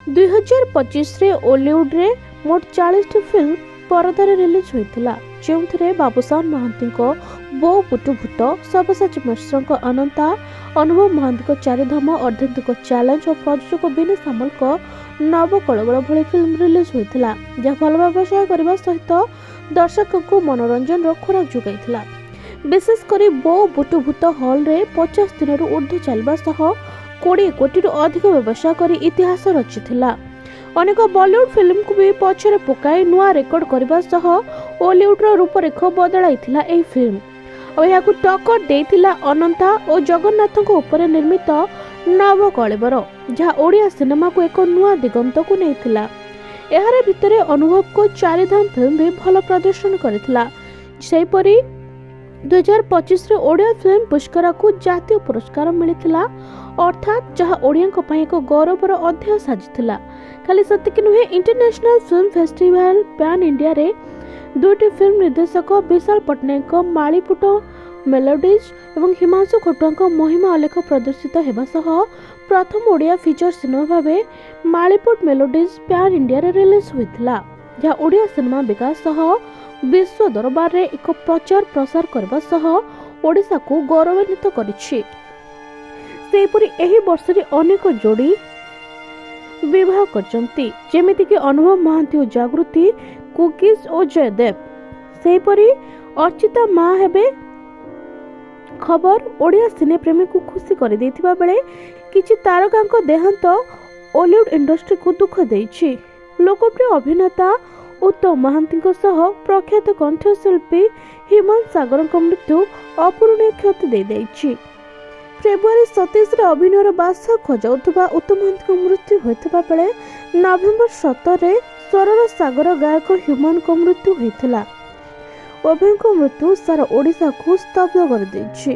2025 Ollywood रे मोट 40 film परदार release होता जो बाबूसान महांती बो बुटु भूत सबसाची मिश्र अनंता अनुभव महांती चारिधाम अर्धेन्दु चैलेंज और प्रयोजक बिनी सामल नवकलबल भली फिल्म रिलीज होता जहाँ भल व्यवसाय करने सहित दर्शकों को मनोरंजन खोराक जोगाई विशेषकर बो बुटु भूत हॉल रे 50 दिन ऊर्ध्व चलवा सह 20 कोटी अधिक व्यवसाय कर इतिहास रचिथिला। अनेक बॉलीवुड फिल्म को भी पछरे पकाई नुआ रेकर्ड करबा सह ओलीवुड रो रूपरेख बदलाइथिला एही फिल्म और याकु टक्कर देथिला अनंता और जगन्नाथ को ऊपर निर्मित नव कलेबर जहाँ ओडिया सिनेमा को एक नुआ दिगंत को नेथिला। एहारे भितरे अनुभव को चारिधाम फिल्म भी भल प्रदर्शन करथिला। सेहीपरि 2025 ओडिया फिल्म पुष्कर को जातीय पुरस्कार मिलिथिला अर्थात जहाँ ओडिया एक गौरवर अध्याय साजिथिला। खाली सतिक नुहे international film festival pan India रे दुईटी फिल्म निर्देशक विशाल पट्टनायक मालीपुट मेलोडीज एवं हिमांशु खटुआ महिमा आलेख प्रदर्शित होगा सह प्रथम ओडिया फीचर सिनेमा भावे मालीपुट मेलोडीज पैन इंडिया रे रिलीज होइथिला जहाँ ओडिया सिनेमा विकास सह विश्व दरबार रे एक प्रचार प्रसार करबा सह ओडिशा को गौरवान्वित करिछि। सेहीपरि एही वर्ष रे अनेक जोड़ी विवाह करचंती जेमिति कि अनुभव महांती और जागृति कुकीज और जयदेव। सेहीपरि अर्चिता मां हेबे खबर ओडिया सिने प्रेमी को खुशी कर देथिबा बेले किछि तारकांक देहांत ओलीवुड इंडस्ट्री को दुख देछि। लोकप्रिय अभिनेता उत्तम महांती सह प्रख्यात कंठशिल्पी हिमांशु सागर मृत्यु अपूरणीय क्षति दे दैछि। फेब्रुआरी 27 रे अभिनयर बास खोजाउथबा उत्तम महांती मृत्यु होइतबा बेले नवेम्बर 17 रे स्वरर सागर गायक ह्यूमन को मृत्यु होइतिला। उभयଙ୍କ मृत्यु सारा ओडिशा को स्तब्ध कर दैछि।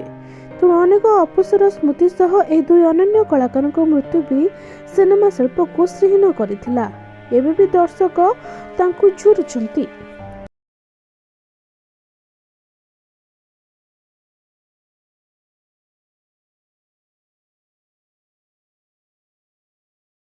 तेणु अनेक अवसर स्मृति सह ए दुई अनन्य कलाकार मृत्यु भी सिनेमा शिल्प को श्रीहीन करथिला। एबे भी दर्शक तांकु झुरुचंती।